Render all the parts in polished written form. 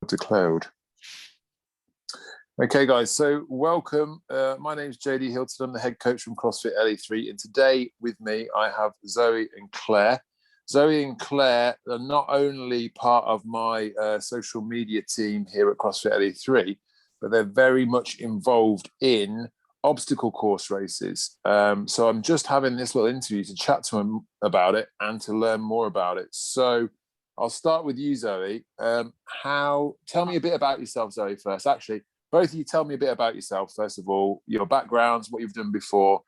Declared. Okay, guys, so welcome. My name is JD Hilton. I'm the head coach from CrossFit LE3, and today with me I have Zoë and Claire. Zoë and Claire are not only part of my social media team here at CrossFit LE3, but they're very much involved in obstacle course races. So I'm just having this little interview to chat to them about it and to learn more about it. So I'll start with you, Zoë. Tell me a bit about yourself, Zoë, first. Actually, both of you tell me a bit about yourself, first of all, your backgrounds, what you've done before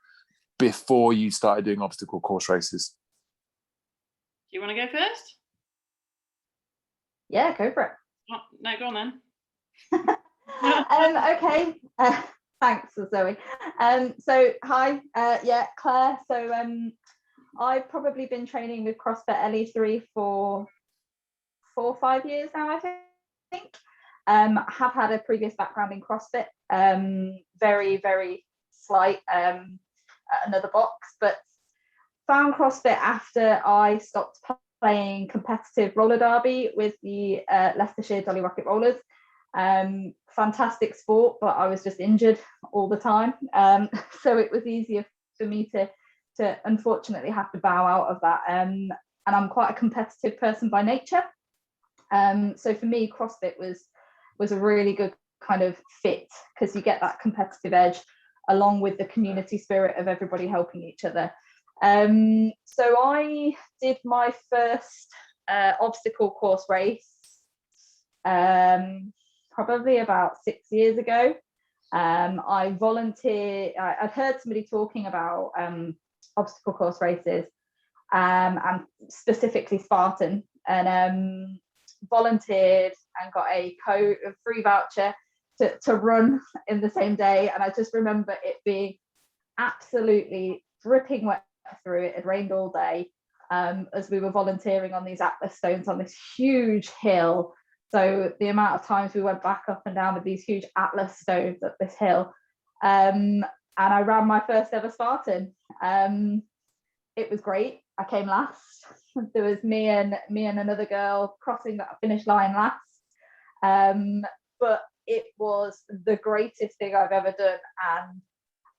you started doing obstacle course races. Do you want to go first? Yeah, go for it. Oh, no, go on then. Okay. Thanks, Zoë. So hi, Claire. So I've probably been training with CrossFit LE3 for 4 or 5 years now, I think. Have had a previous background in CrossFit, very, very slight at another box, but found CrossFit after I stopped playing competitive roller derby with the Leicestershire Dolly Rocket Rollers. Fantastic sport, but I was just injured all the time. So it was easier for me to unfortunately have to bow out of that. And I'm quite a competitive person by nature. So for me, CrossFit was a really good kind of fit because you get that competitive edge along with the community spirit of everybody helping each other. So I did my first obstacle course race probably about 6 years ago. I volunteered. I'd heard somebody talking about obstacle course races and specifically Spartan, and volunteered and got a free voucher to run in the same day. And I just remember it being absolutely dripping wet through. It had rained all day as we were volunteering on these Atlas stones on this huge hill. So the amount of times we went back up and down with these huge Atlas stones up this hill. And I ran my first ever Spartan. It was great. I came last. There was me and another girl crossing that finish line last. But it was the greatest thing I've ever done. And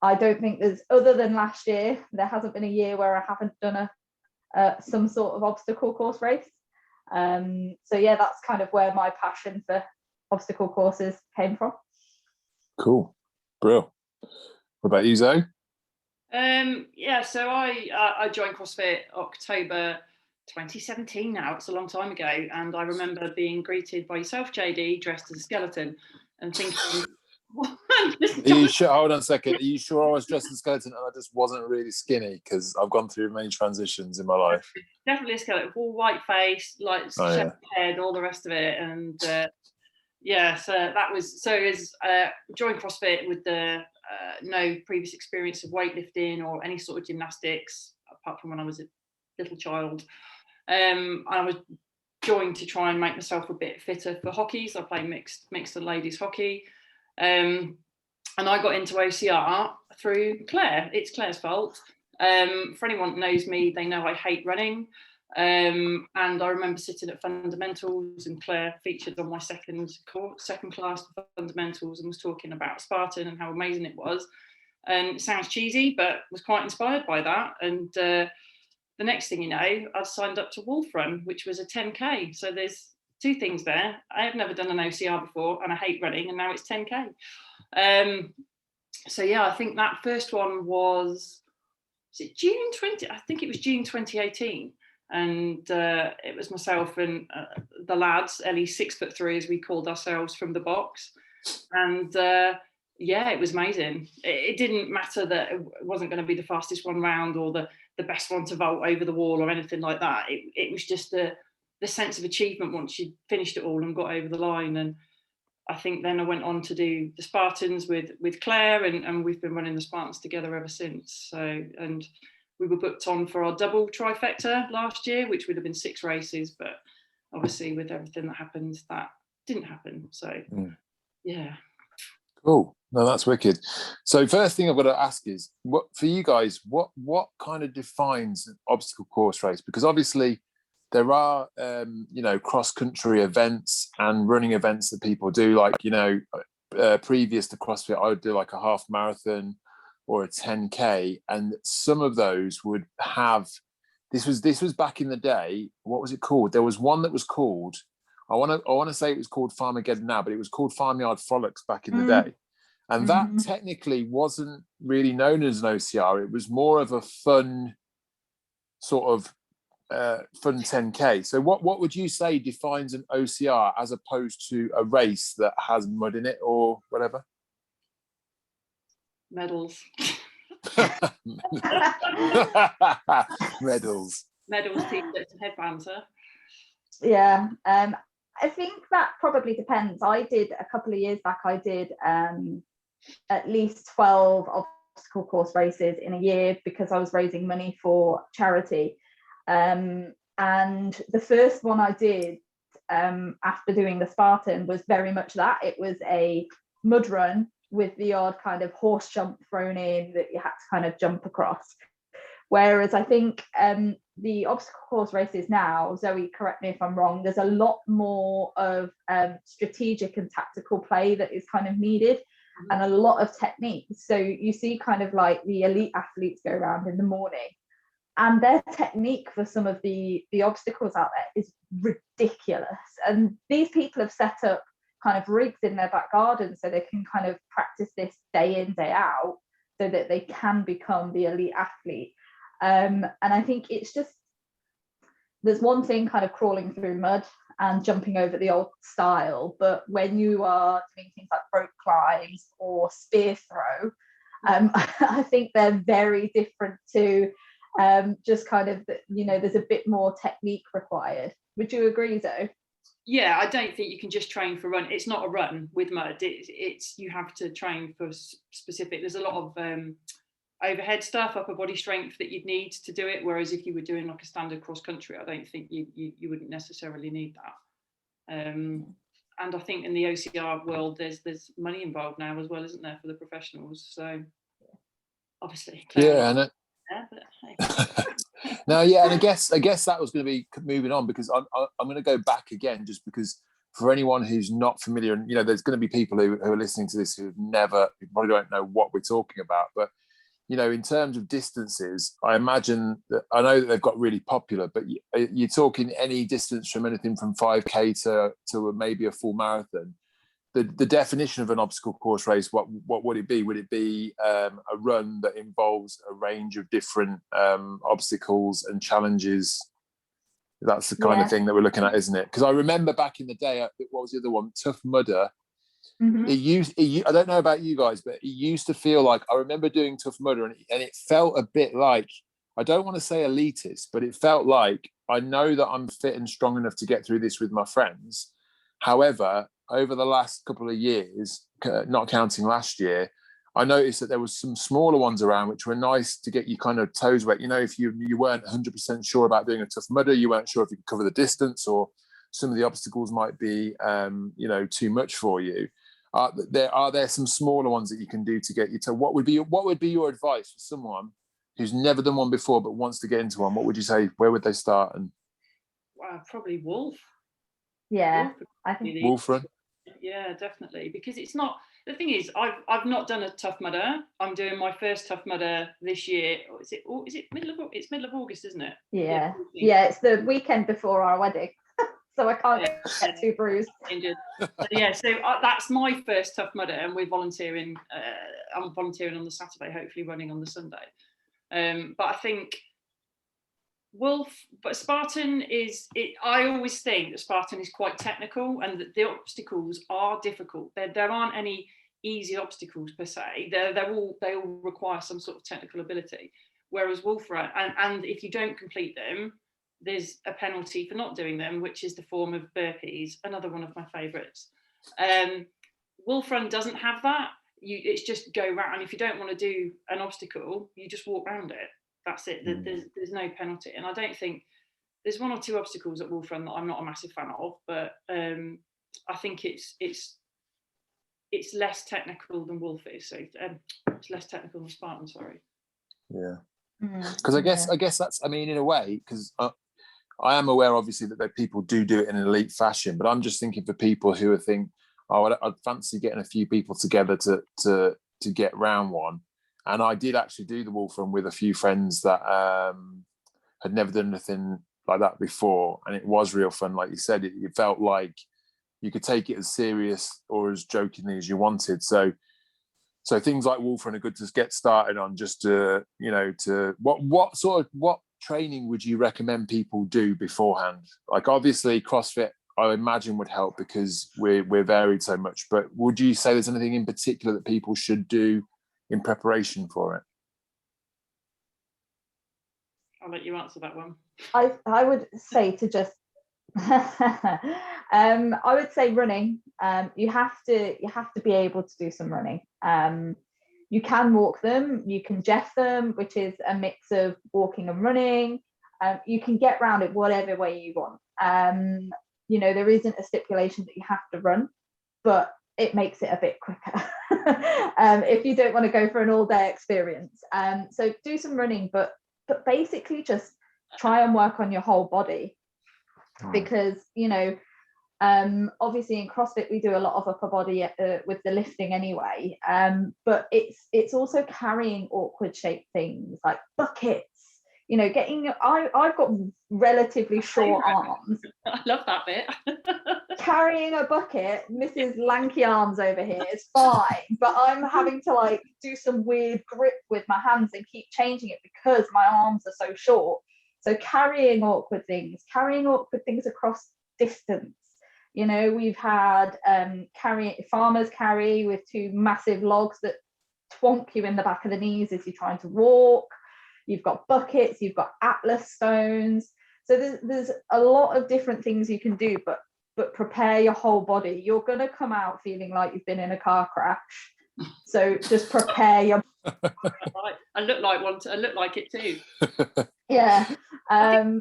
I don't think there's, other than last year, there hasn't been a year where I haven't done some sort of obstacle course race. So yeah, that's kind of where my passion for obstacle courses came from. Cool. Brilliant. What about you, Zoë? Yeah, so I joined CrossFit October 2017 now. It's a long time ago. And I remember being greeted by yourself, JD, dressed as a skeleton and thinking, Are you sure? Hold on a second. Are you sure I was dressed as a skeleton and I just wasn't really skinny? Because I've gone through many transitions in my life. Definitely a skeleton, all white face, like shaved head, all the rest of it. And so that was joined CrossFit with the no previous experience of weightlifting or any sort of gymnastics apart from when I was a little child. I was joined to try and make myself a bit fitter for hockey. So I play mixed and ladies hockey. And I got into OCR through Claire. It's Claire's fault. For anyone that knows me, they know I hate running. And I remember sitting at fundamentals and Claire featured on my second class fundamentals and was talking about Spartan and how amazing it was. And it sounds cheesy, but was quite inspired by that. And the next thing you know, I've signed up to Wolf Run, which was a 10K. So there's 2 things there. I have never done an OCR before and I hate running, and now it's 10K. So yeah, I think that first one was it June 20? I think it was June 2018. And it was myself and the lads, Ellie 6'3" as we called ourselves from the box. And yeah, it was amazing. It didn't matter that it wasn't going to be the fastest one round or the best one to vault over the wall or anything like that. It was just the sense of achievement once you finished it all and got over the line. And I think then I went on to do the Spartans with Claire, and we've been running the Spartans together ever since. So, and we were booked on for our double trifecta last year, which would have been 6 races, but obviously with everything that happened, that didn't happen. So yeah. Cool. No, that's wicked. So first thing I've got to ask is, what for you guys, what kind of defines an obstacle course race? Because obviously there are cross country events and running events that people do, like previous to CrossFit I would do like a half marathon or a 10k, and some of those would have, this was back in the day, what was it called? There was one that was called, I want to say it was called Farmageddon now, but it was called Farmyard Frolics back in the day. And that technically wasn't really known as an OCR. It was more of a fun sort of fun 10k. So what would you say defines an OCR as opposed to a race that has mud in it or whatever? Medals. Medals, t-shirts and headbands, huh? Yeah, I think that probably depends. I did a couple of years back, I did at least 12 obstacle course races in a year because I was raising money for charity. And the first one I did after doing the Spartan was very much that. It was a mud run with the odd kind of horse jump thrown in that you had to kind of jump across. Whereas I think the obstacle course races now, Zoe, correct me if I'm wrong, there's a lot more of strategic and tactical play that is kind of needed, and a lot of techniques. So you see kind of like the elite athletes go around in the morning, and their technique for some of the obstacles out there is ridiculous. And these people have set up kind of rigs in their back garden so they can kind of practice this day in, day out, so that they can become the elite athlete. And I think it's just, there's one thing kind of crawling through mud and jumping over the old style, but when you are doing things like rope climbs or spear throw, I think they're very different to just kind of, there's a bit more technique required. Would you agree, Zoe? Yeah, I don't think you can just train for run. It's not a run with mud. It's you have to train for specific. There's a lot of overhead stuff, upper body strength that you'd need to do it. Whereas if you were doing like a standard cross country, I don't think you wouldn't necessarily need that. And I think in the OCR world, there's money involved now as well, isn't there, for the professionals? So obviously, yeah, and hey. no, yeah, and I guess that was going to be moving on, because I'm going to go back again, just because for anyone who's not familiar, and there's going to be people who are listening to this who probably don't know what we're talking about, but in terms of distances, I imagine that, I know that they've got really popular, but you're talking any distance from anything from 5k to maybe a full marathon. The definition of an obstacle course race, what would it be? Would it be a run that involves a range of different obstacles and challenges? That's the kind of thing that we're looking at, isn't it? Because I remember back in the day, what was the other one? Tough Mudder. I don't know about you guys, but it used to feel like, I remember doing Tough Mudder, and it felt a bit like, I don't want to say elitist, but it felt like, I know that I'm fit and strong enough to get through this with my friends. However, over the last couple of years, not counting last year, I noticed that there was some smaller ones around which were nice to get you kind of toes wet. If you weren't 100% sure about doing a Tough Mudder, you weren't sure if you could cover the distance, or some of the obstacles might be too much for you. Are there some smaller ones that you can do to get you to? What would be your advice for someone who's never done one before but wants to get into one? What would you say? Where would they start? And probably Wolf. Yeah, I think Wolf Run. Yeah, definitely, because it's not, the thing is, I've not done a Tough Mudder. I'm doing my first Tough Mudder this year. Is it middle of August, isn't it? Yeah, it's the weekend before our wedding, so I can't get too bruised. So that's my first Tough Mudder, and we're volunteering. I'm volunteering on the Saturday, hopefully running on the Sunday. But I think Spartan is, I always think that Spartan is quite technical, and that the obstacles are difficult. There aren't any easy obstacles per se. They all require some sort of technical ability. Whereas Wolf Run, and if you don't complete them, there's a penalty for not doing them, which is the form of burpees, another one of my favourites. Wolf Run doesn't have that. It's just go round. If you don't want to do an obstacle, you just walk around it. That's it. There's no penalty. And I don't think, there's one or two obstacles at Wolf Run that I'm not a massive fan of, but I think it's less technical than Wolf is. So it's less technical than Spartan, sorry. Yeah. Because I guess that's, in a way, because I am aware, obviously, that people do it in an elite fashion, but I'm just thinking for people who are thinking, oh, I'd fancy getting a few people together to get round one. And I did actually do the Wolf Run with a few friends that had never done anything like that before, and it was real fun. Like you said, it felt like you could take it as serious or as jokingly as you wanted. So things like Wolf Run are good to get started on. Just to what training would you recommend people do beforehand? Like, obviously CrossFit, I imagine, would help because we're varied so much, but would you say there's anything in particular that people should do in preparation for it? I'll let you answer that one. I would say to just I would say running. You have to be able to do some running. You can walk them, you can Jeff them, which is a mix of walking and running. You can get around it whatever way you want. There isn't a stipulation that you have to run, but it makes it a bit quicker if you don't want to go for an all-day experience. So do some running, but basically just try and work on your whole body, because obviously in CrossFit we do a lot of upper body with the lifting anyway, but it's also carrying awkward shaped things like buckets, I've got relatively short arms. I love that bit. Carrying a bucket, Mrs. Lanky Arms over here, is fine, but I'm having to do some weird grip with my hands and keep changing it because my arms are so short. So carrying awkward things across distance. We've had farmers carry with two massive logs that twonk you in the back of the knees as you're trying to walk. You've got buckets, you've got Atlas stones. So there's a lot of different things you can do, but prepare your whole body. You're going to come out feeling like you've been in a car crash. So just prepare your I look like one. I look like it too. Yeah. I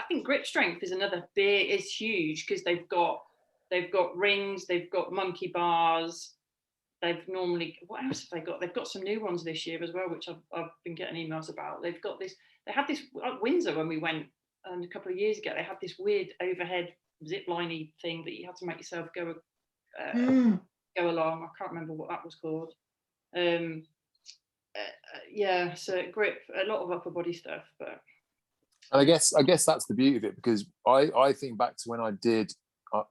think grip strength is another big. It's huge because they've got rings, they've got monkey bars. What else have they got? They've got some new ones this year as well, which I've been getting emails about. They had this at Windsor when we went a couple of years ago. They had this weird overhead zip-liney thing that you had to make yourself go along. I can't remember what that was called. So grip, a lot of upper body stuff. But and I guess that's the beauty of it, because I think back to when I did. I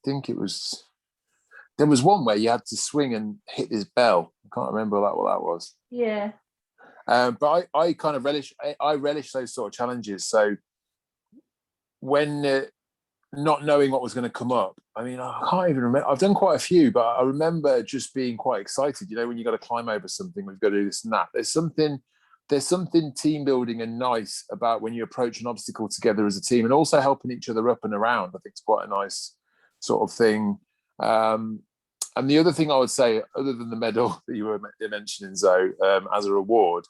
think there was one where you had to swing and hit this bell. I can't remember what that was. Yeah. But I kind of relish those sort of challenges. So when not knowing what was going to come up, I mean, I can't even remember. I've done quite a few, but I remember just being quite excited. When you got to climb over something, we've got to do this and that. There's something team building and nice about when you approach an obstacle together as a team, and also helping each other up and around. I think it's quite a nice sort of thing. And the other thing I would say, other than the medal that you were mentioning, Zoe, as a reward,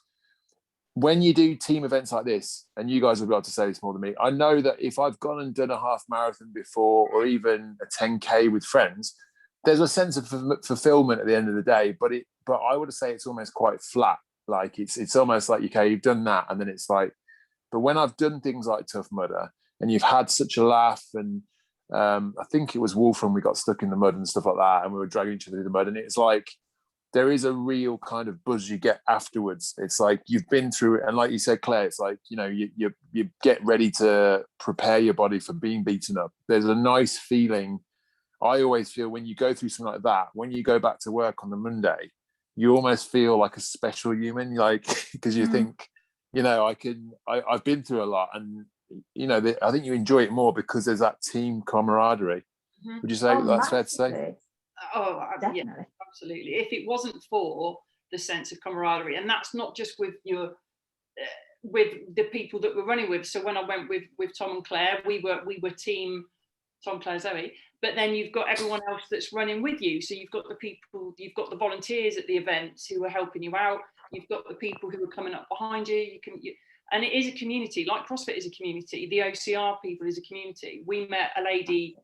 when you do team events like this, and you guys will be able to say this more than me, I know that if I've gone and done a half marathon before, or even a 10K with friends, there's a sense of fulfillment at the end of the day. But I would say it's almost quite flat. Like it's almost like, okay, you've done that, and then it's like. But when I've done things like Tough Mudder, and you've had such a laugh, and I think it was Wolf Run, we got stuck in the mud and stuff like that, and we were dragging each other through the mud, and it's like there is a real kind of buzz you get afterwards. It's like you've been through it, and like you said, Claire, it's like you get ready to prepare your body for being beaten up. There's a nice feeling. I always feel when you go through something like that, when you go back to work on the Monday, you almost feel like a special human, like, because you think, I've been through a lot, and I think you enjoy it more because there's that team camaraderie. Mm-hmm. Would you say that's fair to say? Oh, definitely. Yeah, absolutely. If it wasn't for the sense of camaraderie, and that's not just with with the people that we're running with. So when I went with Tom and Claire, we were team Tom, Claire, Zoe. But then you've got everyone else that's running with you. So you've got the volunteers at the events who are helping you out. You've got the people who are coming up behind you. And it is a community, like CrossFit is a community. The OCR people is a community. We met a lady,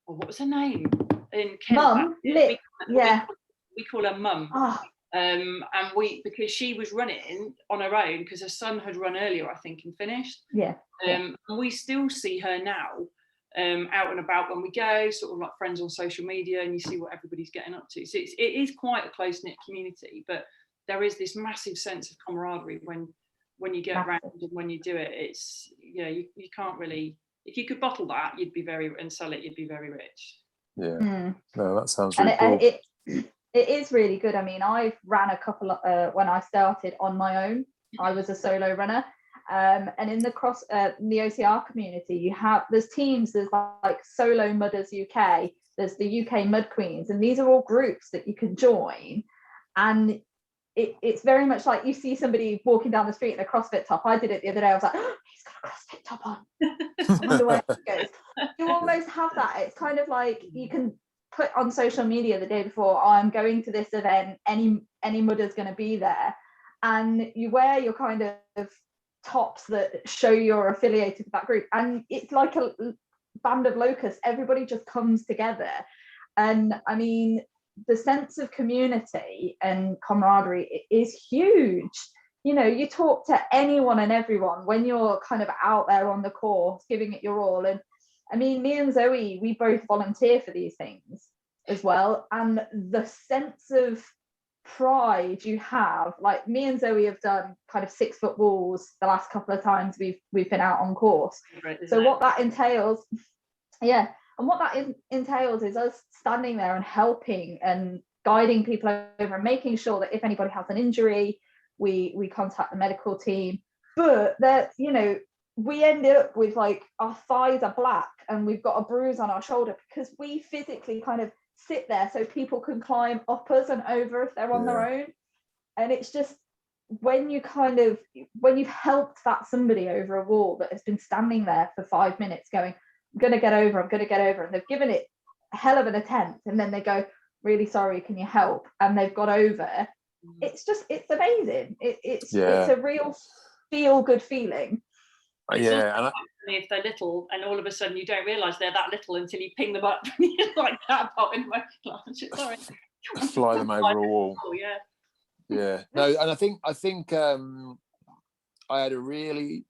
what was her name? In Kent. Mum, Lip, yeah. We call her Mum. Oh, And because she was running on her own, because her son had run earlier, I think, and finished. And we still see her now out and about when we go, sort of like friends on social media, and you see what everybody's getting up to. So it is quite a close-knit community, but there is this massive sense of camaraderie when you get around and when you do it. It's, you can't really, if you could bottle that, and sell it, you'd be very rich. No, that sounds really cool. It is really good. I mean, I've ran a couple when I started on my own. I was a solo runner. And in the OCR community, there's teams, there's like Solo Mudders UK, there's the UK Mud Queens, and these are all groups that you can join. And it's very much like you see somebody walking down the street in a CrossFit top. I did it the other day. I was like, oh, he's got a CrossFit top on. I wonder where it goes. You almost have that. It's kind of like you can put on social media the day before, oh, I'm going to this event, any mudder's going to be there, and you wear your kind of tops that show you're affiliated with that group, and it's like a band of locusts. Everybody just comes together, and I mean, the sense of community and camaraderie is huge. You talk to anyone and everyone when you're kind of out there on the course giving it your all. And I mean, me and Zoe, we both volunteer for these things as well, and the sense of pride you have, like me and Zoe have done kind of 6 foot walls the last couple of times we've been out on course. What that entails, and what that entails is us standing there and helping and guiding people over and making sure that if anybody has an injury, we contact the medical team. But that, we end up with like our thighs are black and we've got a bruise on our shoulder because we physically kind of sit there so people can climb up us and over if they're on their own. And it's just when you've helped that somebody over a wall that has been standing there for 5 minutes going, I'm going to get over, and they've given it a hell of an attempt, and then they go, really sorry, can you help? And they've got over. It's amazing. It's a real feel good feeling. And if they're little and all of a sudden you don't realise they're that little until you ping them up like that pop in my lunch. Sorry. Fly them over a wall. Oh, yeah. No, and I think I had a really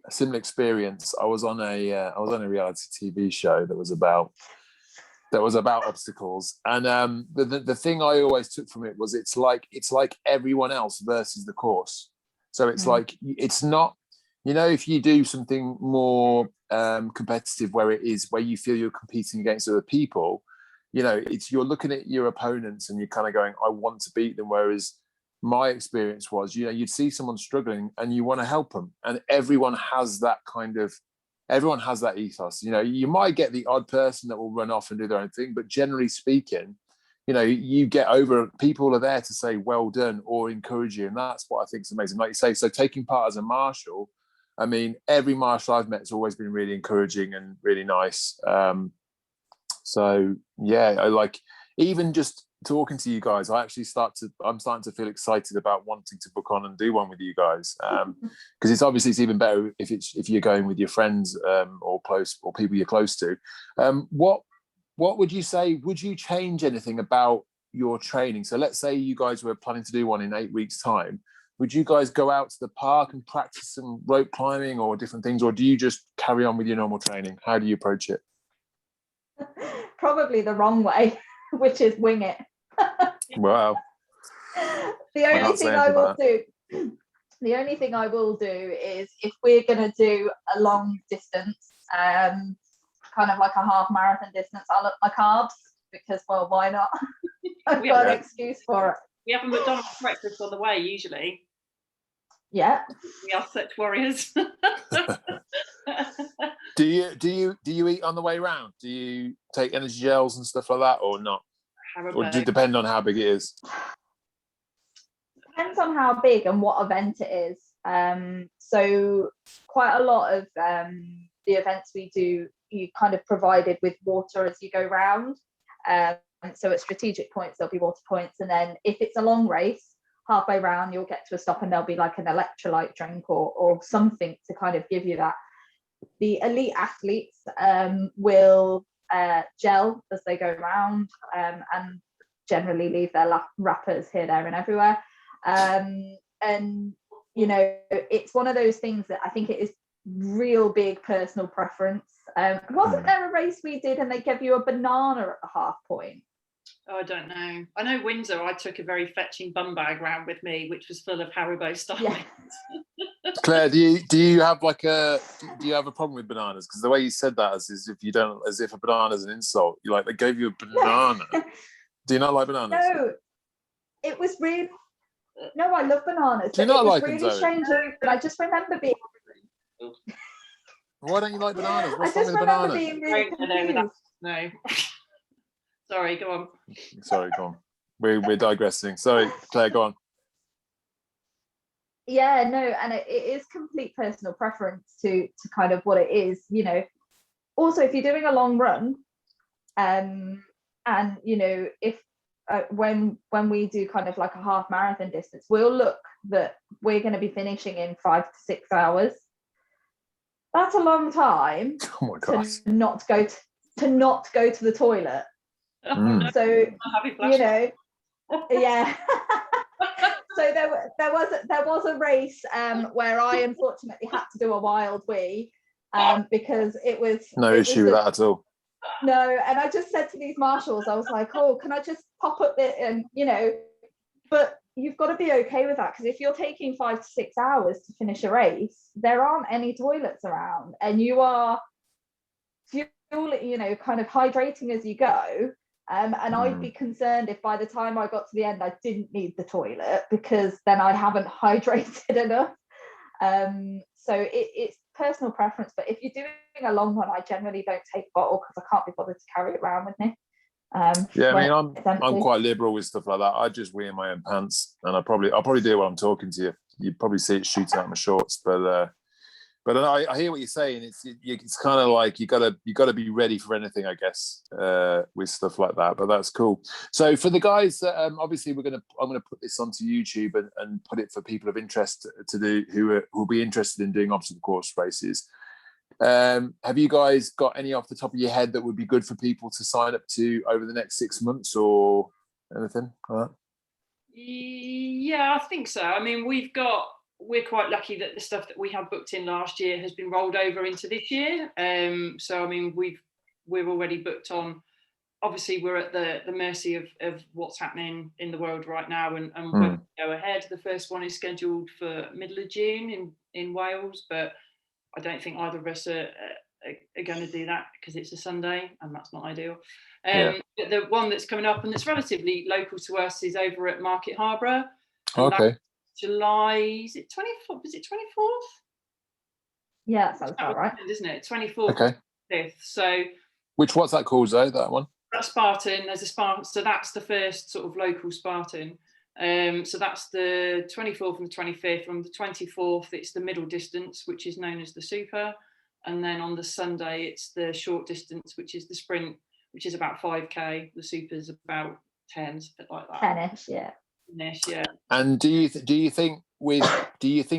similar experience. I was on a reality TV show that was about obstacles, and the thing I always took from it was it's like everyone else versus the course. So it's like, it's not, if you do something more competitive where you feel you're competing against other people, you're looking at your opponents and you're kind of going, I want to beat them. Whereas my experience was, you'd see someone struggling and you want to help them. And everyone has that ethos. You might get the odd person that will run off and do their own thing, but generally speaking, you get over, people are there to say well done or encourage you, and that's what I think is amazing. Like you say, so taking part as a marshal, I mean, every marshal I've met has always been really encouraging and really nice. I like, even just talking to you guys, I'm starting to feel excited about wanting to book on and do one with you guys, because it's even better if you're going with your friends or people you're close to. What would you say? Would you change anything about your training? So let's say you guys were planning to do one in 8 weeks' time. Would you guys go out to the park and practice some rope climbing or different things, or do you just carry on with your normal training? How do you approach it? Probably the wrong way, which is wing it. Wow. The only thing I will do is if we're going to do a long distance, kind of like a half marathon distance, I'll up my carbs because, well, why not? I've got an excuse for it. We have a McDonald's breakfast on the way usually. Yeah. We are such warriors. Do you eat on the way round? Do you take energy gels and stuff like that, or not? Or does it depend on how big it is? Depends on how big and what event it is. So quite a lot of the events we do, you kind of provided with water as you go round. So at strategic points, there'll be water points. And then if it's a long race, halfway round, you'll get to a stop and there'll be like an electrolyte drink or something to kind of give you that. The elite athletes will gel as they go round. And generally leave their wrappers here, there and everywhere. And you know, it's one of those things that I think it is real big personal preference. Wasn't there a race we did and they gave you a banana at the half point? Oh, I don't know. I know Windsor, I took a very fetching bum bag round with me, which was full of Haribo style. Yeah. Claire, do you have like do you have a problem with bananas? Because the way you said that is as if a banana is an insult. You like, they gave you a banana. Do you not like bananas? No, it was really. No, I love bananas. Do you not like really them, Zoe? strange, but I just remember being. Why don't you like bananas? What's I wrong just with remember bananas? being really confused. No. Sorry, go on. Sorry, go on. We're digressing. Sorry, Claire, go on. Yeah, no, and it is complete personal preference to kind of what it is, you know. Also, if you're doing a long run, and you know, if when we do kind of like a half marathon distance, we'll look that we're going to be finishing in 5 to 6 hours. That's a long time. Oh my gosh. To not go to the toilet. So you know, yeah. So there was a race where I unfortunately had to do a wild wee because it was no issue with that at all. No, and I just said to these marshals, I was like, oh, can I just pop up it, and you know, but you've got to be okay with that, because if you're taking 5 to 6 hours to finish a race, there aren't any toilets around, and you are fueling, you know, kind of hydrating as you go. And I'd be concerned if by the time I got to the end I didn't need the toilet, because then I haven't hydrated enough. So it's personal preference, but if you're doing a long one, I generally don't take a bottle because I can't be bothered to carry it around with me. Yeah, I mean, I'm quite liberal with stuff like that. I just wee in my own pants, and I'll probably do it while I'm talking to you. You'd probably see it shoot out my shorts, but I hear what you're saying. It's kind of like you gotta be ready for anything, I guess, with stuff like that. But that's cool. So for the guys that obviously I'm gonna put this onto YouTube and put it for people of interest to do who will be interested in doing obstacle course races. Have you guys got any off the top of your head that would be good for people to sign up to over the next 6 months or anything like that? Yeah, I think so. I mean, we're quite lucky that the stuff that we had booked in last year has been rolled over into this year. So I mean, we're already booked on. Obviously, we're at the mercy of what's happening in the world right now, and when we go ahead. The first one is scheduled for middle of June in Wales, but I don't think either of us are going to do that because it's a Sunday, and that's not ideal. But the one that's coming up and that's relatively local to us is over at Market Harborough. Okay. July, is it 24th? Is it 24th? Yeah, that sounds about right. Isn't it? 24th, okay. 5th. So what's that called, Zoe, that one? That's Spartan. There's a Spartan. So that's the first sort of local Spartan. So that's the 24th and the 25th. On the 24th, it's the middle distance, which is known as the Super. And then on the Sunday, it's the short distance, which is the sprint, which is about 5K. The Super's about 10, a bit like that. 10ish, yeah. 10ish, yeah. And do you think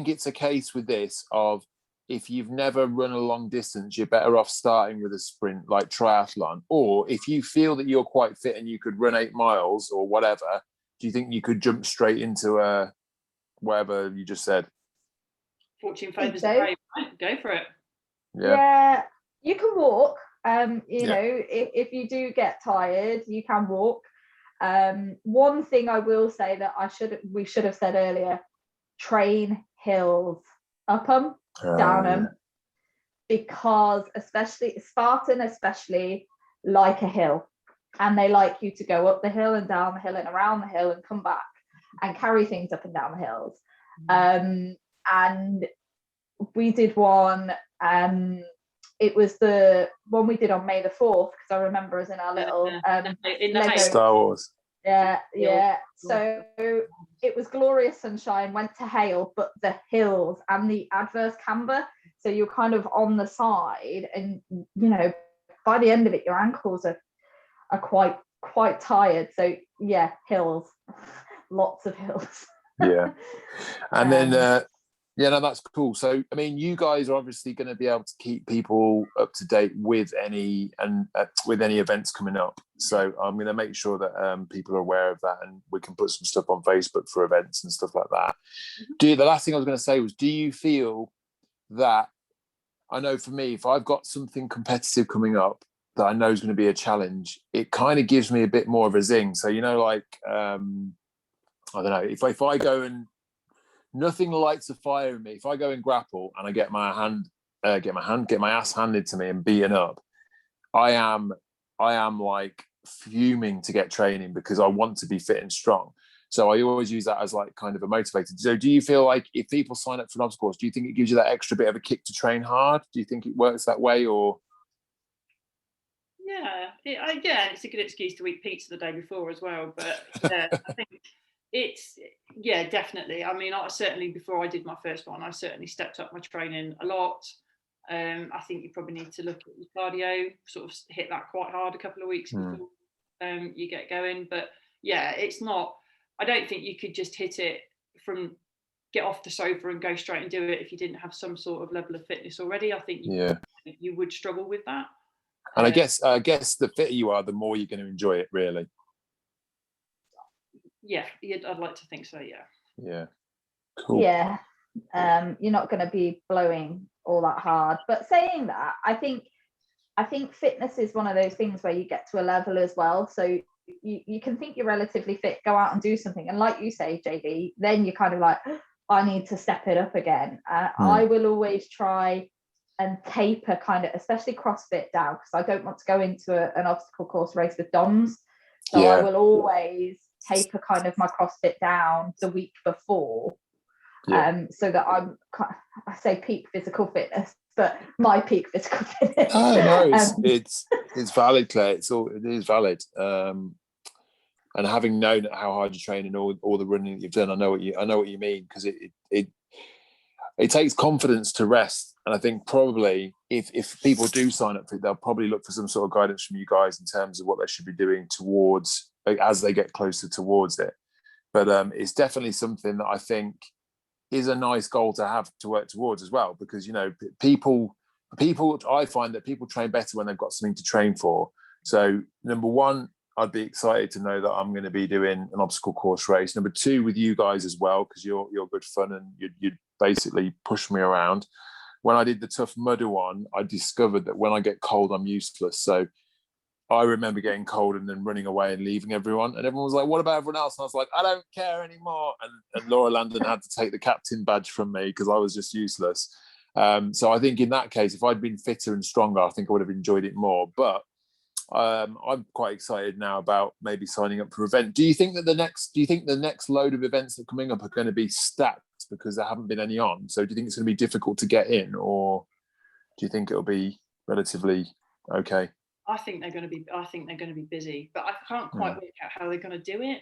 it's a case with this of, if you've never run a long distance, you're better off starting with a sprint like triathlon? Or if you feel that you're quite fit and you could run 8 miles or whatever, do you think you could jump straight into whatever you just said? Fortune favours the brave, right? Go for it. Yeah, you can walk. You know, if you do get tired, you can walk. One thing I will say that we should have said earlier: train hills, up them, down them, because especially Spartan, like a hill, and they like you to go up the hill and down the hill and around the hill and come back and carry things up and down the hills. And we did one. It was the one we did on May the 4th, because I remember us in our little in the Lego. Star Wars. Yeah. So it was glorious sunshine, went to hail, but the hills and the adverse camber. So you're kind of on the side, and you know, by the end of it, your ankles are quite tired. So yeah, hills, lots of hills. Yeah, and then Yeah, no, that's cool. So, I mean, you guys are obviously going to be able to keep people up to date with any events coming up. So, I'm going to make sure that people are aware of that, and we can put some stuff on Facebook for events and stuff like that. The last thing I was going to say was, do you feel that, I know for me, if I've got something competitive coming up that I know is going to be a challenge, it kind of gives me a bit more of a zing. So, like, I don't know, if I go and nothing lights a fire in me. If I go and grapple and I get my ass handed to me and beaten up, I am like fuming to get training because I want to be fit and strong. So I always use that as like kind of a motivator. So do you feel like if people sign up for an obstacle course, do you think it gives you that extra bit of a kick to train hard? Do you think it works that way, or? Yeah, again, it's a good excuse to eat pizza the day before as well. But I think it's, definitely. I mean, certainly before I did my first one, I certainly stepped up my training a lot. I think you probably need to look at your cardio, sort of hit that quite hard a couple of weeks before you get going. But yeah, it's not, I don't think you could just hit it get off the sofa and go straight and do it if you didn't have some sort of level of fitness already. I think you would struggle with that. And I guess the fitter you are, the more you're going to enjoy it, really. Yeah, I'd like to think so. Yeah. Yeah. Cool. Yeah. You're not going to be blowing all that hard. But saying that, I think fitness is one of those things where you get to a level as well. So you can think you're relatively fit, go out and do something, and like you say, JD, then you're kind of like, I need to step it up again. I will always try and taper kind of, especially CrossFit, down, because I don't want to go into an obstacle course race with DOMs. So I will always taper kind of my CrossFit down the week before, so that I say peak physical fitness, but my peak physical fitness. Oh no, it's valid, Claire. It is valid. And having known how hard you train and all the running that you've done, I know what you mean, because it takes confidence to rest. And I think probably if people do sign up for it, they'll probably look for some sort of guidance from you guys in terms of what they should be doing towards, as they get closer towards it. But it's definitely something that I think is a nice goal to have to work towards as well, because people I find that people train better when they've got something to train for. So number one, I'd be excited to know that I'm going to be doing an obstacle course race. Number two, with you guys as well, because you're good fun and you basically push me around. When I did the Tough Mudder one, I discovered that when I get cold, I'm useless. So I remember getting cold and then running away and leaving everyone. And everyone was like, what about everyone else? And I was like, I don't care anymore. And Laura Landon had to take the captain badge from me because I was just useless. So I think in that case, if I'd been fitter and stronger, I think I would have enjoyed it more. But I'm quite excited now about maybe signing up for an event. Do you think the next load of events that are coming up are going to be stacked because there haven't been any on? So do you think it's going to be difficult to get in, or do you think it'll be relatively okay? I think they're going to be busy, but I can't quite work out how they're going to do it,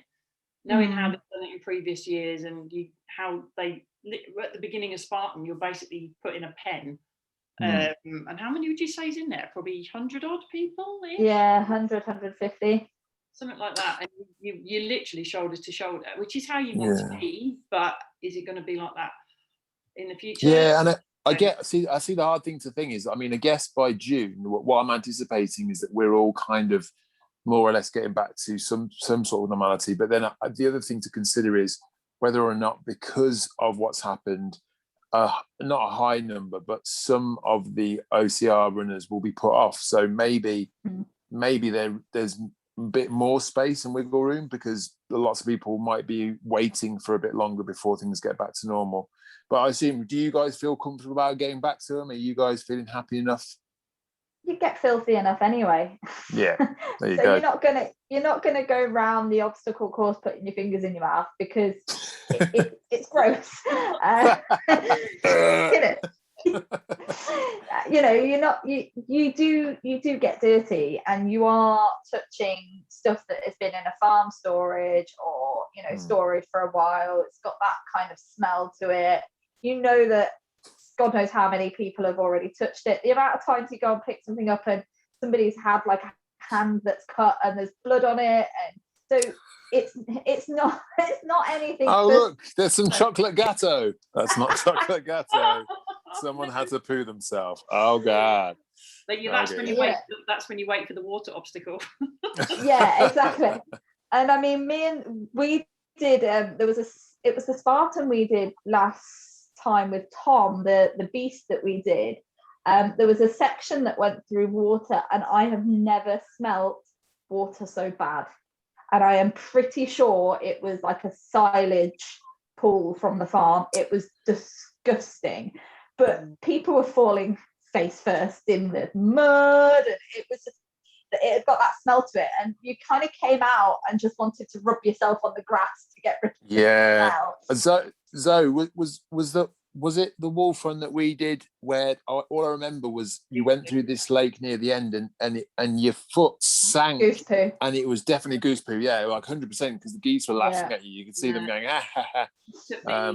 knowing how they've done it in previous years, and how they at the beginning of Spartan, you're basically put in a pen. And how many would you say is in there? Probably 100 odd people. Yeah, 100, 150. Something like that. And you're literally shoulder to shoulder, which is how you want to be. But is it going to be like that in the future? Yeah, and I see the hard thing to think is, I mean, I guess by June, what I'm anticipating is that we're all kind of more or less getting back to some sort of normality. But then the other thing to consider is whether or not, because of what's happened, not a high number, but some of the OCR runners will be put off. So maybe there's a bit more space and wiggle room, because lots of people might be waiting for a bit longer before things get back to normal. But I assume, do you guys feel comfortable about getting back to them? Are you guys feeling happy enough? You get filthy enough anyway. Yeah, there you so go. You're not gonna go around the obstacle course putting your fingers in your mouth, because it's gross. You do get dirty, and you are touching stuff that has been in a farm storage or storage for a while. It's got that kind of smell to it. That God knows how many people have already touched it. The amount of times you go and pick something up and somebody's had like a hand that's cut and there's blood on it, and So it's not anything. Oh, look, there's some chocolate gatto. That's not chocolate gatto. Someone had to poo themselves. Oh God. But that's when you wait. That's when you wait for the water obstacle. Yeah, exactly. And I mean, we did. It was the Spartan we did last time with Tom, the beast that we did. There was a section that went through water, and I have never smelt water so bad. And I am pretty sure it was like a silage pool from the farm. It was disgusting, but people were falling face first in the mud, and it had got that smell to it, and you kind of came out and just wanted to rub yourself on the grass to get rid of the smell. Zoe, was it the wolf run that we did where all I remember was you went through this lake near the end and your foot sank, goose poo, and it was definitely goose poo, like 100%, because the geese were laughing at you. You could see them going, ah, ha, ha. I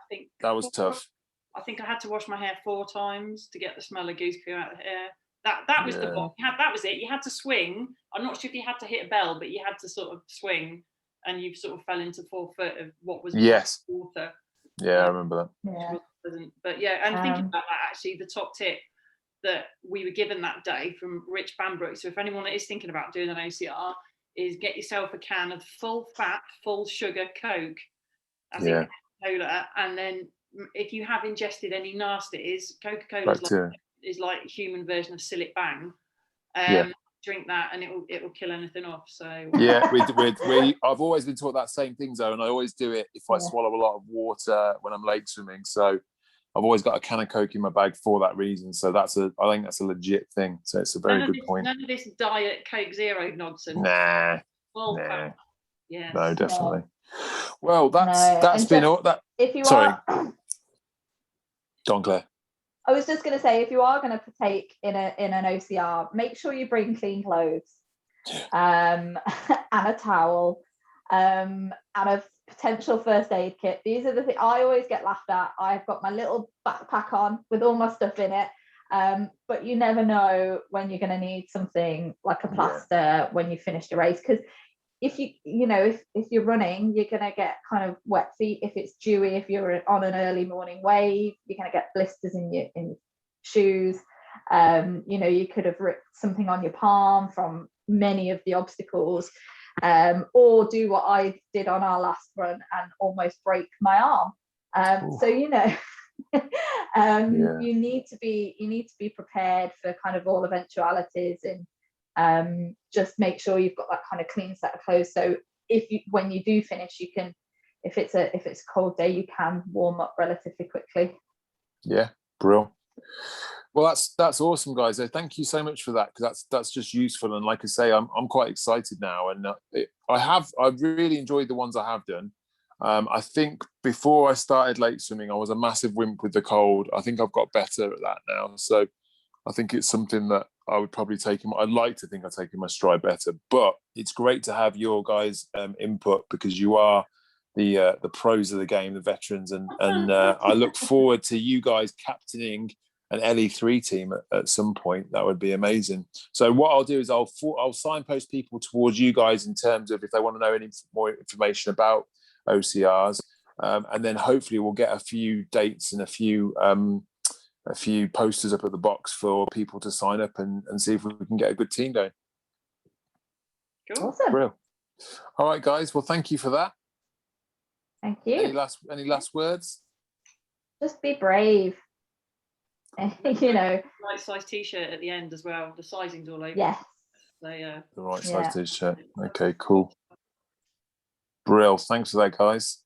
think that was tough. I think I had to wash my hair 4 times to get the smell of goose poo out of the hair. That was the box. That was it. You had to swing. I'm not sure if you had to hit a bell, but you had to sort of swing, and you sort of fell into 4 foot of what was water. Yeah, I remember that. Yeah. But yeah, and thinking about that, actually, the top tip that we were given that day from Rich Bambrook. So if anyone is thinking about doing an OCR, is get yourself a can of full fat, full sugar Coke, as in Coca-Cola, and then if you have ingested any nasties, Coca-Cola is like a human version of Sillet Bang. Drink that and it will kill anything off. So yeah, I've always been taught that same thing, though, and I always do it if I swallow a lot of water when I'm lake swimming. So I've always got a can of Coke in my bag for that reason. So I think that's a legit thing. So it's a very good point. None of this diet Coke Zero nonsense. Nah. Yeah. No, definitely. Well, that's been all that. If you Sorry. Don Claire. I was just going to say, if you are going to partake in an OCR, make sure you bring clean clothes, and a towel, and a potential first aid kit. These are the things I always get laughed at. I've got my little backpack on with all my stuff in it, but you never know when you're going to need something like a plaster when you finish the race, because if you're running, you're going to get kind of wet feet. If it's dewy, if you're on an early morning wave, you're going to get blisters in your shoes. You could have ripped something on your palm from many of the obstacles, or do what I did on our last run and almost break my arm. So you need to be prepared for kind of all eventualities, and just make sure you've got that kind of clean set of clothes, so when you do finish, you can, if it's a cold day, you can warm up relatively quickly. Brilliant. Well, that's awesome, guys. So thank you so much for that, because that's just useful, and like I say, I'm quite excited now, and I've really enjoyed the ones I have done. I think before I started lake swimming, I was a massive wimp with the cold. I think I've got better at that now, so I think it's something that I would probably I'd like to think I'd take in my stride better. But it's great to have your guys' input, because you are the pros of the game, the veterans, and I look forward to you guys captaining an LE3 team at some point. That would be amazing. So what I'll do is I'll signpost people towards you guys in terms of if they want to know any more information about OCRs, and then hopefully we'll get a few dates and a few posters up at the box for people to sign up and see if we can get a good team going. Cool. Awesome. Real. All right, guys. Well, thank you for that. Thank you. Any last words? Just be brave. Right size t-shirt at the end as well. The sizing's all over. Yes. So, the right size t-shirt. Okay, cool. Brill. Thanks for that, guys.